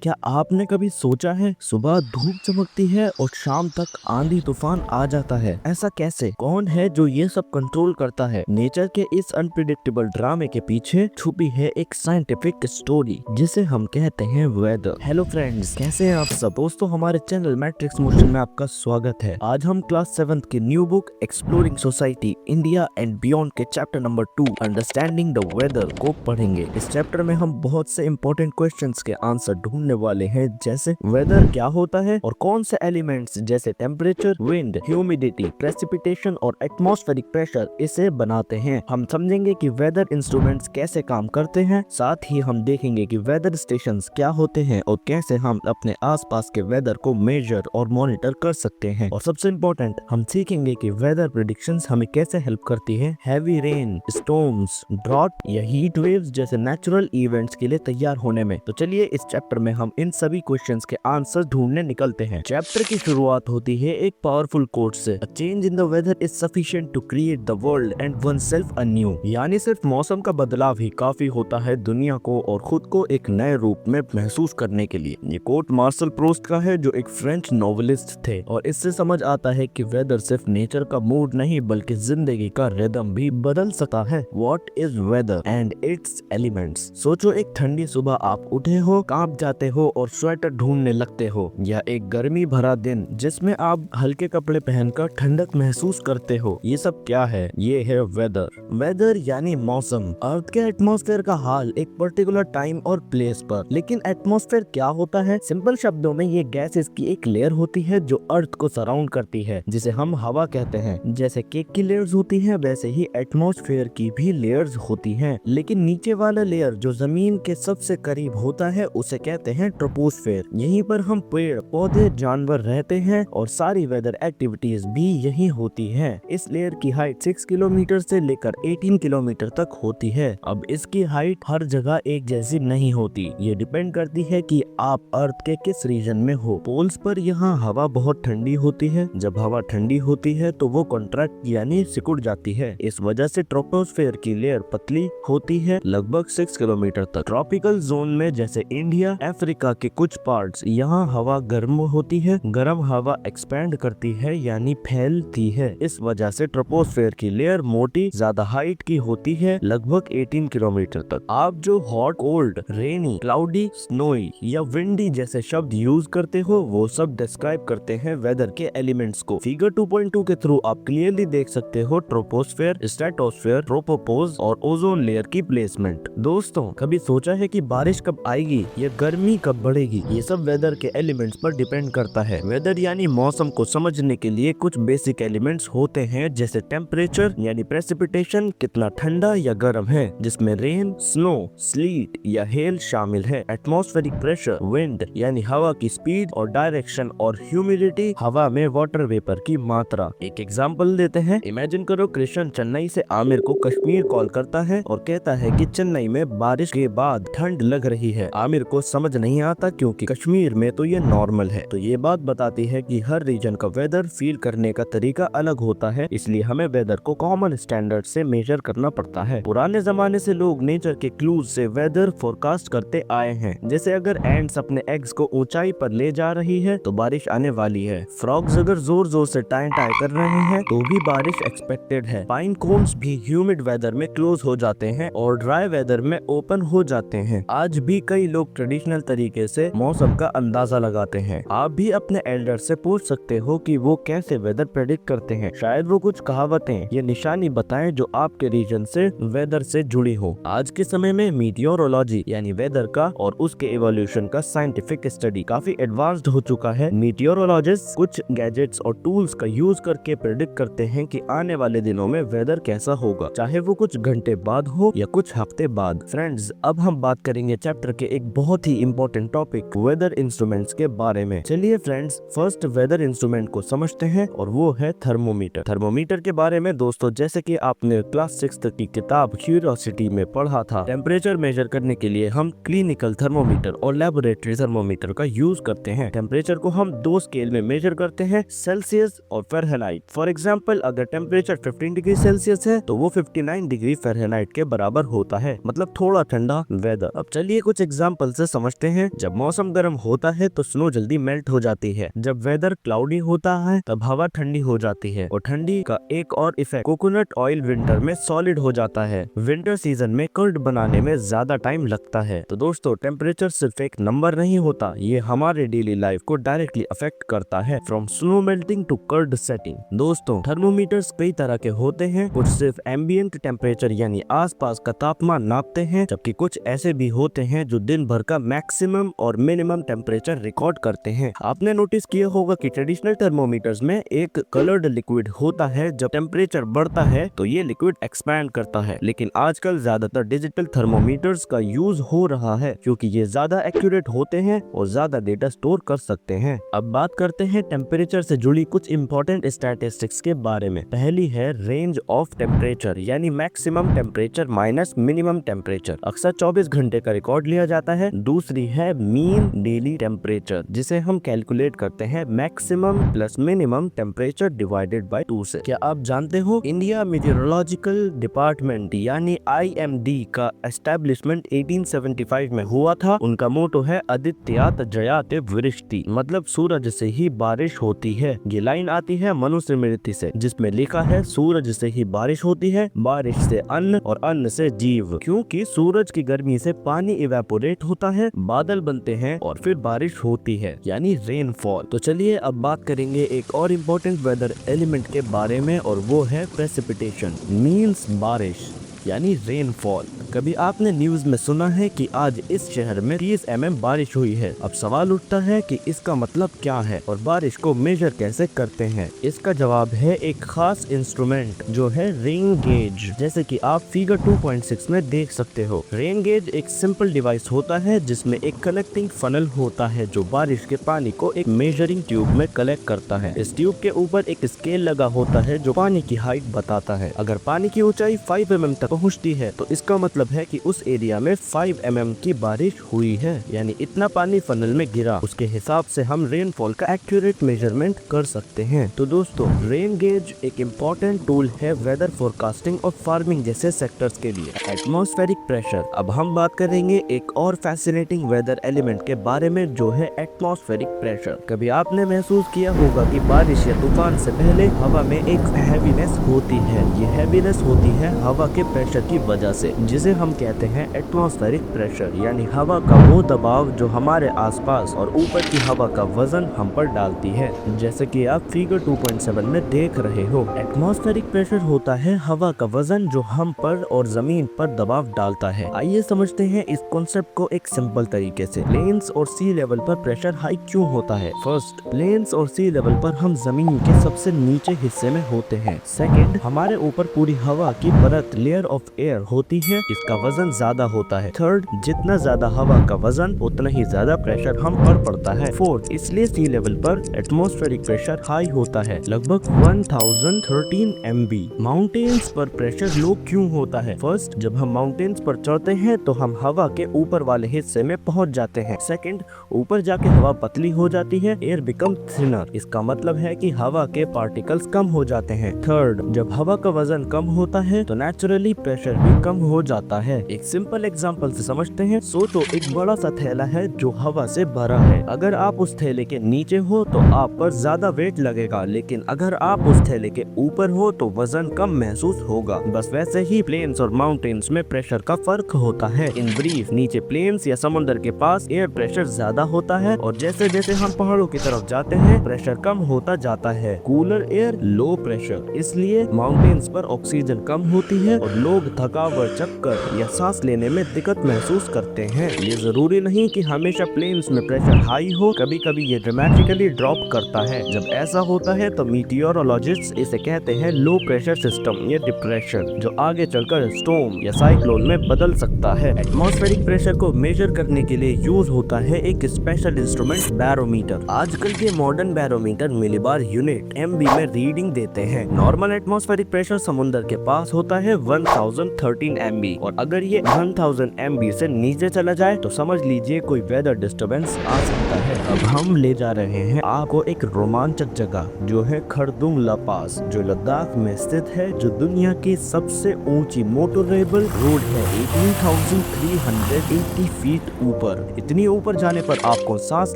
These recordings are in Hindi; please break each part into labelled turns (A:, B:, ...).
A: क्या आपने कभी सोचा है सुबह धूप चमकती है और शाम तक आंधी तूफान आ जाता है? ऐसा कैसे? कौन है जो ये सब कंट्रोल करता है? नेचर के इस अनप्रिडिक्टेबल ड्रामे के पीछे छुपी है एक साइंटिफिक स्टोरी जिसे हम कहते हैं वेदर। हेलो फ्रेंड्स, कैसे हैं आप सब? दोस्तों, हमारे चैनल मैट्रिक्स मोशन में आपका स्वागत है। आज हम क्लास 7 की new book exploring society India and beyond के chapter number 2 understanding the weather को पढ़ेंगे। इस चैप्टर में हम बहुत से इंपॉर्टेंट क्वेश्चंस के आंसर ढूंढने वाले हैं, जैसे वेदर क्या होता है और कौन से एलिमेंट्स जैसे टेम्परेचर, विंड, ह्यूमिडिटी, प्रेसिपिटेशन और एटमॉस्फेरिक प्रेशर इसे बनाते हैं। हम समझेंगे कि वेदर इंस्ट्रूमेंट्स कैसे काम करते हैं, साथ ही हम देखेंगे कि वेदर स्टेशंस क्या होते हैं और कैसे हम अपने आसपास के वेदर को मेजर और मॉनिटर कर सकते हैं। और सबसे इम्पोर्टेंट, हम सीखेंगे कि वेदर प्रेडिक्शंस हमें कैसे हेल्प करती है हैवी रेन, स्टॉर्म्स, ड्रॉट या हीट वेव्स जैसे नेचुरल इवेंट्स के लिए तैयार होने में। तो चलिए इस चैप्टर में हम इन सभी क्वेश्चंस के आंसर ढूंढने निकलते हैं। चैप्टर की शुरुआत होती है एक पावरफुल कोट से, a change in the weather is sufficient to create the world and oneself anew. यानी सिर्फ मौसम का बदलाव ही काफी होता है दुनिया को और खुद को एक नए रूप में महसूस करने के लिए। ये कोट मार्शल प्रूस्ट का है, जो एक फ्रेंच नॉवेलिस्ट थे, और इससे समझ आता है कि वेदर सिर्फ नेचर का मूड नहीं बल्कि जिंदगी का रिदम भी बदल सकता है। What is whether and it's elements? सोचो, एक ठंडी सुबह आप उठे हो, कांप जाते हो और स्वेटर ढूंढने लगते हो, या एक गर्मी भरा दिन जिसमें आप हल्के कपड़े पहनकर ठंडक महसूस करते हो। ये सब क्या है? ये है वेदर। वेदर यानी मौसम, अर्थ के एटमॉस्फेयर का हाल एक पर्टिकुलर टाइम और प्लेस पर। लेकिन एटमॉस्फेयर क्या होता है? सिंपल शब्दों में ये गैसेस की एक लेयर होती है जो अर्थ को सराउंड करती है, जिसे हम हवा कहते हैं। जैसे केक की लेयर्स होती है, वैसे ही एटमॉस्फेयर की भी लेयर्स होती हैं। लेकिन नीचे वाला लेयर जो जमीन के सबसे करीब होता है उसे कहते हैं ट्रोपोस्फेयर। यहीं पर हम पेड़ पौधे जानवर रहते हैं और सारी वेदर एक्टिविटीज भी यही होती है। इस लेयर की हाइट 6 किलोमीटर से लेकर 18 किलोमीटर तक होती है। अब इसकी हाइट हर जगह एक जैसी नहीं होती, ये डिपेंड करती है कि आप अर्थ के किस रीजन में हो। पोल्स पर यहाँ हवा बहुत ठंडी होती है। जब हवा ठंडी होती है तो वो कॉन्ट्रैक्ट यानी सिकुड़ जाती है। इस वजह से ट्रोपोस्फेयर की लेयर पतली होती है, लगभग 6 किलोमीटर तक। ट्रॉपिकल जोन में जैसे इंडिया, अफ्रीका के कुछ पार्ट्स, यहाँ हवा गर्म होती है। गर्म हवा एक्सपैंड करती है यानी फैलती है। इस वजह से ट्रोपोस्फेयर की लेयर मोटी, ज्यादा हाइट की होती है, लगभग 18 किलोमीटर तक। आप जो हॉट, कोल्ड, रेनी, क्लाउडी, स्नोई या विंडी जैसे शब्द यूज करते हो, वो सब डिस्क्राइब करते हैं वेदर के एलिमेंट्स को। फिगर 2.2 के थ्रू आप क्लियरली देख सकते हो ट्रोपोस्फेयर, स्ट्रेटोस्फेयर, ट्रोपोपोज और ओजोन लेयर की प्लेसमेंट। दोस्तों, कभी सोचा है कि बारिश कब आएगी या गर्मी कब बढ़ेगी? ये सब वेदर के एलिमेंट्स पर डिपेंड करता है। वेदर यानी मौसम को समझने के लिए कुछ बेसिक एलिमेंट्स होते हैं, जैसे टेम्परेचर यानी प्रेसिपिटेशन, कितना ठंडा या गर्म है, जिसमें रेन, स्नो, स्लीट या हेल शामिल है। एटमॉस्फेरिक प्रेशर, विंड यानी हवा की स्पीड और डायरेक्शन, और ह्यूमिडिटी हवा में वाटर वेपर की मात्रा। एक एग्जांपल देते हैं। इमेजिन करो, कृष्ण चेन्नई से आमिर को कश्मीर कॉल करता है और कहता है कि चेन्नई में बारिश के बाद ठंड लग रही है। आमिर को समझ नहीं आता क्योंकि कश्मीर में तो ये नॉर्मल है। तो ये बात बताती है कि हर रीजन का वेदर फील करने का तरीका अलग होता है, इसलिए हमें वेदर को कॉमन स्टैंडर्ड से मेजर करना पड़ता है। पुराने जमाने से लोग नेचर के क्लूज से वेदर फोरकास्ट करते आए हैं। जैसे अगर एंड्स अपने एग्स को ऊंचाई पर ले जा रही है तो बारिश आने वाली है। फ्रॉग्स अगर जोर जोर से टाई टाई कर रहे हैं तो भी बारिश एक्सपेक्टेड है। पाइन कोन्स भी ह्यूमिड वेदर में क्लोज हो जाते हैं और ड्राई वेदर में ओपन हो जाते हैं। आज भी कई लोग ट्रेडिशनल तरीके से मौसम का अंदाजा लगाते हैं। आप भी अपने एल्डर से पूछ सकते हो कि वो कैसे वेदर प्रेडिक्ट करते हैं। शायद वो कुछ कहावतें या निशानी बताएं जो आपके रीजन से वेदर से जुड़ी हो। आज के समय में मीटियोरोलॉजी यानी वेदर का और उसके इवोल्यूशन का साइंटिफिक स्टडी काफी एडवांस्ड हो चुका है। मीटियोरोलॉजिस्ट कुछ गैजेट्स और टूल्स का यूज करके प्रेडिक्ट करते हैं कि आने वाले दिनों में वेदर कैसा होगा, चाहे वो कुछ घंटे बाद हो या कुछ हफ्ते बाद। फ्रेंड्स, अब हम बात करेंगे चैप्टर के एक बहुत ही इंपॉर्टेंट टॉपिक वेदर इंस्ट्रूमेंट्स के बारे में। चलिए फ्रेंड्स, फर्स्ट वेदर इंस्ट्रूमेंट को समझते हैं और वो है थर्मोमीटर। थर्मोमीटर के बारे में दोस्तों, जैसे कि आपने क्लास 6 की किताब क्यूरियोसिटी में पढ़ा था, टेम्परेचर मेजर करने के लिए हम क्लिनिकल थर्मोमीटर और लेबोरेटरी थर्मोमीटर का यूज करते हैं। टेम्परेचर को हम 2 स्केल में मेजर करते हैं, सेल्सियस और फ़ारेनहाइट। फॉर एग्जांपल, अगर टेम्परेचर 15 डिग्री सेल्सियस है तो वो 59 डिग्री फ़ारेनहाइट के बराबर होता है, मतलब थोड़ा ठंडा वेदर। अब चलिए कुछ एग्जांपल से समझते हैं, जब मौसम गर्म होता है तो स्नो जल्दी मेल्ट हो जाती है। जब वेदर क्लाउडी होता है तब हवा ठंडी हो जाती है, और ठंडी का एक और इफेक्ट, कोकोनट ऑयल विंटर में सॉलिड हो जाता है। विंटर सीजन में कर्ड बनाने में ज्यादा टाइम लगता है। तो दोस्तों, टेम्परेचर सिर्फ एक नंबर नहीं होता, ये हमारे डेली लाइफ को डायरेक्टली अफेक्ट करता है, from snow melting to curd setting. दोस्तों, थर्मोमीटर्स कई तरह के होते हैं। कुछ सिर्फ एम्बियंट टेम्परेचर यानी आसपास का तापमान नापते हैं, जबकि कुछ ऐसे भी होते हैं जो दिन भर का मैक्सिमम और मिनिमम टेम्परेचर रिकॉर्ड करते हैं। आपने नोटिस किया होगा कि ट्रेडिशनल थर्मोमीटर्स में एक कलर्ड लिक्विड होता है। जब टेम्परेचर बढ़ता है तो ये लिक्विड एक्सपैंड करता है, लेकिन आजकल ज्यादातर डिजिटल थर्मोमीटर्स का यूज हो रहा है क्योंकि ये ज्यादा एक्यूरेट होते हैं और ज्यादा डेटा स्टोर कर सकते हैं। अब बात करते हैं टेम्परेचर से जुड़ी कुछ इंपॉर्टेंट स्टैटिस्टिक्स के बारे में। पहली है रेंज ऑफ टेम्परेचर, यानी maximum temperature minus minimum temperature. अक्सर 24 घंटे का रिकॉर्ड लिया जाता है। दूसरी है मीन डेली टेम्परेचर, जिसे हम कैलकुलेट करते हैं maximum plus minimum temperature divided by 2 से। क्या आप जानते हो इंडिया मेट्रोलॉजिकल डिपार्टमेंट यानी IMD का एस्टेब्लिशमेंट 1875 में हुआ था। उनका मोटो है आदित्यात जयाते वृष्टि, मतलब सूरज से ही बारिश होती है। ये लाइन आती है मनुस्मृति से, जिसमें लिखा है सूरज से ही बारिश होती है, बारिश से अन्न और अन्न से जीव। क्योंकि सूरज की गर्मी से पानी इवेपोरेट होता है, बादल बनते हैं और फिर बारिश होती है, यानी रेनफॉल। तो चलिए अब बात करेंगे एक और इम्पोर्टेंट वेदर एलिमेंट के बारे में, और वो है प्रेसिपिटेशन, मीन्स बारिश यानी रेनफॉल। कभी आपने न्यूज में सुना है कि आज इस शहर में 30 mm बारिश हुई है। अब सवाल उठता है कि इसका मतलब क्या है और बारिश को मेजर कैसे करते हैं। इसका जवाब है एक खास इंस्ट्रूमेंट जो है रेन गेज, जैसे कि आप फिगर 2.6 में देख सकते हो। रेन गेज एक सिंपल डिवाइस होता है जिसमें एक कलेक्टिंग फनल होता है जो बारिश के पानी को एक मेजरिंग ट्यूब में कलेक्ट करता है। इस ट्यूब के ऊपर एक स्केल लगा होता है जो पानी की हाइट बताता है। अगर पानी की ऊंचाई 5 mm तक पहुंचती है तो इसका मतलब है कि उस एरिया में 5 mm की बारिश हुई है, यानी इतना पानी फनल में गिरा। उसके हिसाब से हम रेनफॉल का एक्यूरेट मेजरमेंट कर सकते हैं। तो दोस्तों, रेन गेज एक इम्पोर्टेंट टूल है वेदर फोरकास्टिंग और फार्मिंग जैसे सेक्टर्स के लिए। Atmospheric pressure. अब हम बात करेंगे एक और फैसिनेटिंग वेदर एलिमेंट के बारे में जो है एटमॉस्फेरिक प्रेशर। कभी आपने महसूस किया होगा कि बारिश या तूफान से पहले हवा में एक हैवीनेस होती है। ये हैवीनेस होती है हवा के प्रेशर की वजह से, जिसे हम कहते हैं एटमॉस्फेरिक प्रेशर, यानी हवा का वो दबाव जो हमारे आसपास और ऊपर की हवा का वजन हम पर डालती है, जैसे कि आप फिगर 2.7 में देख रहे हो। एटमॉस्फेरिक प्रेशर होता है हवा का वजन जो हम पर और जमीन पर दबाव डालता है। आइए समझते हैं इस कॉन्सेप्ट को एक सिंपल तरीके से। प्लेन्स और सी लेवल पर प्रेशर हाई क्यों होता है? फर्स्ट, प्लेन्स और सी लेवल पर हम जमीन के सबसे नीचे हिस्से में होते हैं। सेकंड, हमारे ऊपर पूरी हवा की परत लेयर ऑफ एयर होती है, इसका वजन ज्यादा होता है। थर्ड, जितना ज्यादा हवा का वजन उतना ही ज्यादा प्रेशर हम पर पड़ता है। फोर्थ, इसलिए सी लेवल पर एटमॉस्फेरिक प्रेशर हाई होता है, लगभग 1013 MB। माउंटेन्स पर प्रेशर लो क्यों होता है? फर्स्ट, जब हम माउंटेन्स पर चढ़ते हैं तो हम हवा के ऊपर वाले हिस्से में पहुंच जाते हैं। सेकंड, ऊपर जाके हवा पतली हो जाती है, एयर बिकम थिनर, इसका मतलब है कि हवा के पार्टिकल्स कम हो जाते हैं। थर्ड, जब हवा का वजन कम होता है तो नेचुरली प्रेशर भी कम हो जाता है। एक सिंपल एग्जांपल से समझते हैं। सोचो एक बड़ा सा थैला है जो हवा से भरा है। अगर आप उस थैले के नीचे हो तो आप पर ज्यादा वेट लगेगा, लेकिन अगर आप उस थैले के ऊपर हो तो वजन कम महसूस होगा। बस वैसे ही प्लेन्स और माउंटेन्स में प्रेशर का फर्क होता है। इन ब्रीफ, नीचे प्लेन्स या समुद्र के पास एयर प्रेशर ज्यादा होता है, और जैसे जैसे हम पहाड़ों की तरफ जाते हैं प्रेशर कम होता जाता है। कूलर एयर, लो प्रेशर, इसलिए माउंटेन्स पर ऑक्सीजन कम होती है और लोग थकावट, चक्कर या सांस लेने में दिक्कत महसूस करते हैं। ये जरूरी नहीं कि हमेशा प्लेन्स में प्रेशर हाई हो, कभी कभी ये ड्रामेटिकली ड्रॉप करता है। जब ऐसा होता है तो मीटियोरोलॉजिस्ट इसे कहते हैं लो प्रेशर सिस्टम या डिप्रेशन, जो आगे चलकर स्टॉर्म या साइक्लोन में बदल सकता है। एटमॉस्फेरिक प्रेशर को मेजर करने के लिए यूज होता है एक स्पेशल इंस्ट्रूमेंट, बैरोमीटर। आजकल के modern barometer millibar unit MB में रीडिंग देते हैं। नॉर्मल एटमॉस्फेरिक प्रेशर समुद्र के पास होता है 1000 1013 MB, और अगर ये 1000 MB से नीचे चला जाए तो समझ लीजिए कोई वेदर डिस्टरबेंस आ सकता है। अब हम ले जा रहे हैं आपको एक रोमांचक जगह जो है खरदुंग ला पास, जो लद्दाख में स्थित है, जो दुनिया की सबसे ऊंची मोटोरेबल रोड है 18,380 फीट ऊपर। इतनी ऊपर जाने पर आपको सांस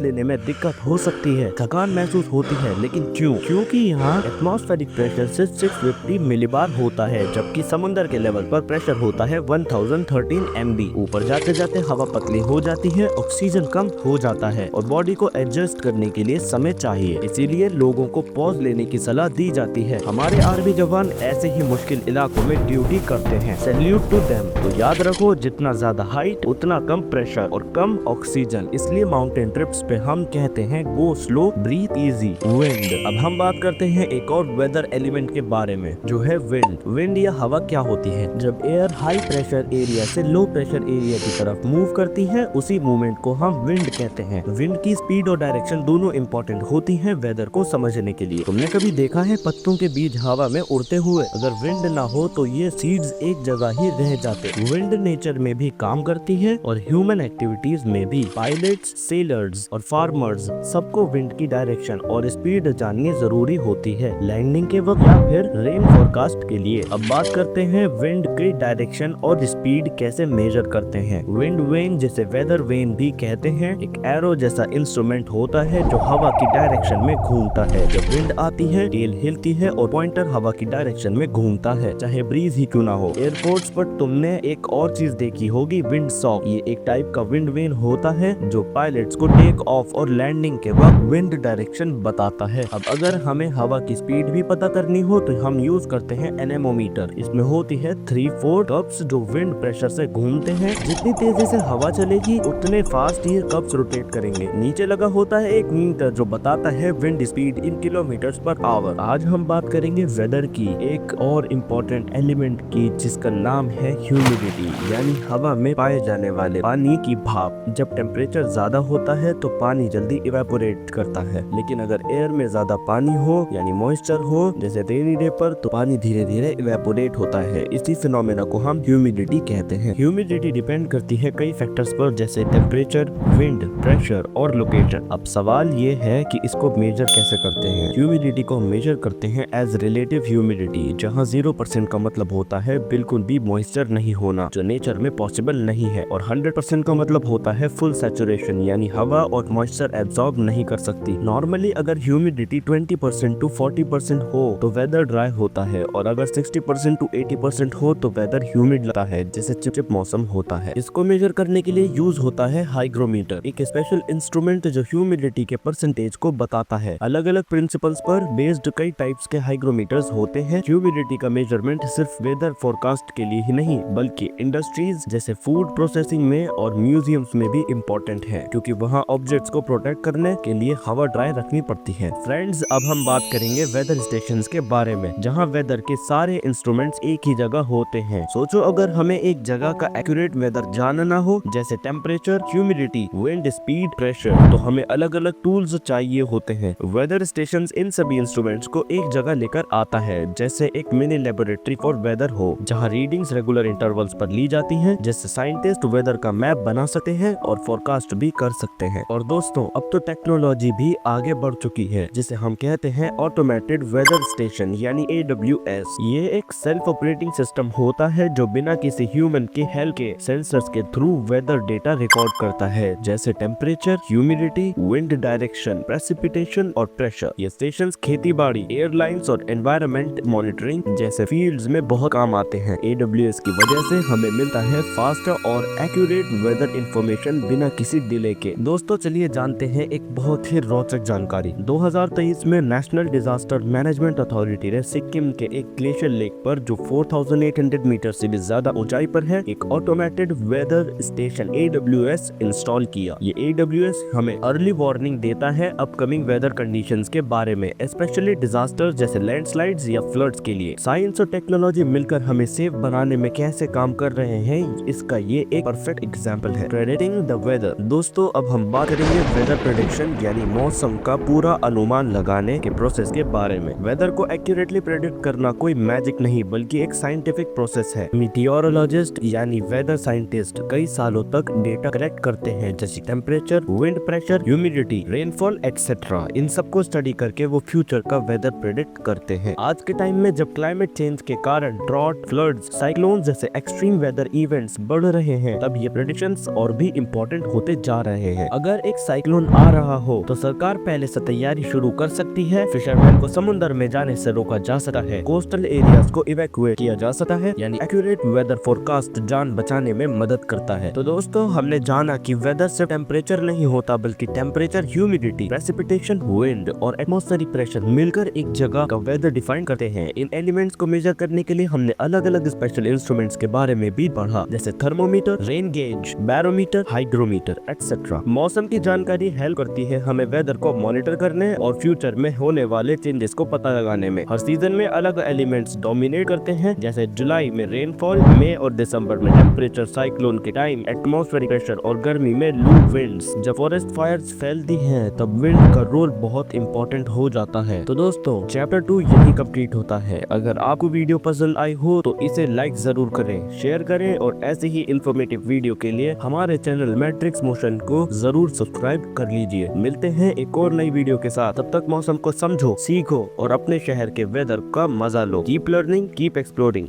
A: लेने में दिक्कत हो सकती है, थकान महसूस होती है, लेकिन क्यों? क्योंकि यहाँ एटमॉस्फेरिक प्रेशर सिर्फ 650 मिलीबार होता है, जबकि समुद्र के लेवल पर प्रेशर होता है 1013 MB। ऊपर जाते जाते हवा पतली हो जाती है, ऑक्सीजन कम हो जाता है और बॉडी को एडजस्ट करने के लिए समय चाहिए, इसीलिए लोगों को पॉज लेने की सलाह दी जाती है। हमारे आर्मी जवान ऐसे ही मुश्किल इलाकों में ड्यूटी करते हैं, सैल्यूट टू देम। तो याद रखो, जितना ज्यादा हाइट उतना कम प्रेशर और कम ऑक्सीजन, इसलिए माउंटेन ट्रिप्स पे हम कहते हैं go slow breathe easy. Wind. अब हम बात करते हैं एक और वेदर एलिमेंट के बारे में, जो है विंड। विंड या हवा क्या होती है? जब एयर हाई प्रेशर एरिया से लो प्रेशर एरिया की तरफ मूव करती है, उसी मूवमेंट को हम विंड कहते हैं। विंड की स्पीड और डायरेक्शन दोनों इंपॉर्टेंट होती हैं वेदर को समझने के लिए। तुमने कभी देखा है पत्तों के बीज हवा में उड़ते हुए? अगर विंड ना हो तो ये सीड्स एक जगह ही रह जाते। विंड नेचर में भी काम करती है और ह्यूमन एक्टिविटीज में भी। पायलट्स, सेलर्स और फार्मर्स सबको विंड की डायरेक्शन और स्पीड जाननी जरूरी होती है, लैंडिंग के वक्त या फिर रेन फोरकास्ट के लिए। अब बात करते हैं विंड की डायरेक्शन और स्पीड कैसे मेजर करते हैं। विंड वेन, जिसे वेदर वेन भी कहते हैं, एक एरो जैसा इंस्ट्रूमेंट होता है जो हवा की डायरेक्शन में घूमता है। जब विंड आती है, टेल हिलती है और पॉइंटर हवा की डायरेक्शन में घूमता है, चाहे ब्रीज ही क्यों ना हो। एयरपोर्ट्स पर तुमने एक और चीज देखी होगी, विंड सॉक। ये एक टाइप का विंड वेन होता है जो पायलट्स को टेक ऑफ और लैंडिंग के वक्त विंड डायरेक्शन बताता है। अब अगर हमें हवा की स्पीड भी पता करनी हो तो हम यूज करते हैं एनेमोमीटर। इसमें होती है 3-4 कप्स जो विंड प्रेशर से घूमते हैं। जितनी तेजी से हवा चलेगी उतने फास्ट ये कप्स रोटेट करेंगे। नीचे लगा होता है एक मीटर जो बताता है wind speed in kilometres per hour. आज हम बात करेंगे वेदर की एक और इम्पोर्टेंट एलिमेंट की, जिसका नाम है ह्यूमिडिटी, यानी हवा में पाए जाने वाले पानी की भाप। जब टेम्परेचर ज्यादा होता है तो पानी जल्दी इवेपोरेट करता है, लेकिन अगर एयर में ज्यादा पानी हो यानी मॉइस्चर हो, जैसे रेनी डे पर, तो पानी धीरे धीरे इवेपोरेट होता है। इसी फिनोमेना को हम ह्यूमिडिटी कहते हैं। ह्यूमिडिटी डिपेंड करती है कई फैक्टर्स पर, जैसे टेम्परेचर, विंड, प्रेशर और लोकेशन। अब सवाल ये है कि इसको मेजर कैसे करते हैं। ह्यूमिडिटी को मेजर करते हैं एज रिलेटिव ह्यूमिडिटी, जहाँ 0% का मतलब होता है बिल्कुल भी मॉइस्चर नहीं होना, जो नेचर में पॉसिबल नहीं है, और 100% का मतलब होता है फुल सैचुरेशन, यानी हवा और मॉइस्चर एब्जॉर्ब नहीं कर सकती। नॉर्मली अगर ह्यूमिडिटी 20% to 40% हो तो वेदर ड्राई होता है, और अगर 60% to 80% हो तो वेदर ह्यूमिड लगता है, जैसे चिपचिप मौसम होता है। इसको मेजर करने के लिए यूज होता है हाइग्रोमीटर, एक स्पेशल इंस्ट्रूमेंट जो ह्यूमिडिटी के परसेंटेज को बताता है। अलग अलग प्रिंसिपल्स पर बेस्ड कई टाइप्स के हाइग्रोमीटर्स होते हैं। ह्यूमिडिटी का मेजरमेंट सिर्फ वेदर फोरकास्ट के लिए ही नहीं, बल्कि इंडस्ट्रीज जैसे फूड प्रोसेसिंग में और म्यूजियम्स में भी इम्पोर्टेंट है, क्योंकि वहाँ ऑब्जेक्ट्स को प्रोटेक्ट करने के लिए हवा ड्राई रखनी पड़ती है। फ्रेंड्स, अब हम बात करेंगे वेदर स्टेशंस के बारे में, जहाँ वेदर के सारे इंस्ट्रूमेंट्स एक ही जगह होते हैं। सोचो अगर हमें एक जगह का एक्यूरेट वेदर जानना हो, जैसे temperature, humidity, wind speed, pressure, तो हमें अलग अलग टूल्स चाहिए होते हैं। वेदर स्टेशंस इन सभी इंस्ट्रूमेंट्स को एक जगह लेकर आता है, जैसे एक मिनी लेबोरेटरी फॉर वेदर हो, जहाँ रीडिंग्स रेगुलर इंटरवल्स पर ली जाती हैं, जिससे साइंटिस्ट वेदर का मैप बना सकते हैं और फोरकास्ट भी कर सकते हैं। और दोस्तों, अब तो टेक्नोलॉजी भी आगे बढ़ चुकी है, जिसे हम कहते हैं ऑटोमेटेड वेदर स्टेशन यानी AWS। ये एक सेल्फ ऑपरेटिंग सिस्टम होता है जो बिना किसी ह्यूमन के हेल्प के सेंसर्स के थ्रू वेदर डेटा रिकॉर्ड करता है, जैसे temperature, humidity, wind direction, precipitation और प्रेशर। ये स्टेशंस खेती-बाड़ी, एयरलाइंस और एनवायरनमेंट मॉनिटरिंग जैसे फील्ड्स में बहुत काम आते हैं। AWS की वजह से हमें मिलता है फास्टर और एक्यूरेट वेदर इंफॉर्मेशन बिना किसी डिले के। दोस्तों, चलिए जानते हैं एक बहुत ही रोचक जानकारी। 2023 में नेशनल डिजास्टर मैनेजमेंट अथॉरिटी ने सिक्किम के एक ग्लेशियर लेक पर, जो 4800 मीटर से भी ज्यादा ऊंचाई पर है, एक automated weather station AWS install किया। ये AWS हमें अर्ली वार्निंग देता है अपकमिंग वेदर कंडीशंस के बारे में, स्पेशली डिजास्टर जैसे लैंडस्लाइड्स या फ्लड्स के लिए। साइंस और टेक्नोलॉजी मिलकर हमें सेफ बनाने में कैसे काम कर रहे हैं, इसका ये एक परफेक्ट एग्जांपल है। Predicting the weather. दोस्तों, अब हम बात करेंगे वेदर प्रेडिक्शन यानी मौसम का पूरा अनुमान लगाने के प्रोसेस के बारे में। वेदर को एक्यूरेटली प्रेडिक्ट करना कोई मैजिक नहीं, बल्कि एक साइंटिफिक साइंटिफिक प्रोसेस है। मीटियोरोलॉजिस्ट यानी वेदर साइंटिस्ट कई सालों तक डेटा कलेक्ट करते हैं, जैसे temperature, wind pressure, humidity, rainfall etcetera. इन सबको स्टडी करके वो फ्यूचर का वेदर प्रेडिक्ट करते हैं। आज के टाइम में जब क्लाइमेट चेंज के कारण ड्रॉट, फ्लड्स, साइक्लोन जैसे एक्सट्रीम वेदर इवेंट्स बढ़ रहे हैं, तब ये प्रेडिक्शंस और भी इम्पोर्टेंट होते जा रहे हैं। अगर एक साइक्लोन आ रहा हो तो सरकार पहले से तैयारी शुरू कर सकती है। फिशरमैन को समुद्र में जाने से रोका जा सकता है। कोस्टल एरियाज को इवैक्यूएट किया जा सकता है, यानी एक्यूरेट वेदर फोरकास्ट जान बचाने में मदद करता है। तो दोस्तों, हमने जाना कि वेदर सिर्फ टेम्परेचर नहीं होता, बल्कि टेम्परेचर, ह्यूमिडिटी, प्रेसिपिटेशन, विंड और एटमॉस्फेरिक प्रेशर मिलकर एक जगह का वेदर डिफाइन करते हैं। इन एलिमेंट्स को मेजर करने के लिए हमने अलग अलग स्पेशल इंस्ट्रूमेंट्स के बारे में भी पढ़ा, जैसे thermometer, rain gauge, barometer, hygrometer etcetera. मौसम की जानकारी हेल्प करती है हमें वेदर को मॉनिटर करने और फ्यूचर में होने वाले चेंजेस को पता लगाने में। हर सीजन में अलग एलिमेंट्स डोमिनेट करते हैं, जैसे जुलाई में रेनफॉल, मई और दिसंबर में टेम्परेचर, साइक्लोन के टाइम एटमॉस्फेरिक प्रेशर और गर्मी में लू विंड्स। जब फॉरेस्ट फायर्स फैलती हैं तब विंड का रोल बहुत इंपॉर्टेंट हो जाता है। तो दोस्तों, चैप्टर 2 यही कंप्लीट होता है। अगर आपको वीडियो पसंद आई हो तो इसे लाइक जरूर करें, शेयर करें और ऐसे ही इंफॉर्मेटिव वीडियो के लिए हमारे चैनल मैट्रिक्स मोशन को जरूर सब्सक्राइब कर लीजिए। मिलते हैं एक और नई वीडियो के साथ। तब तक मौसम को समझो, सीखो और अपने शहर के वेदर का मजा लो। Keep learning, keep exploring.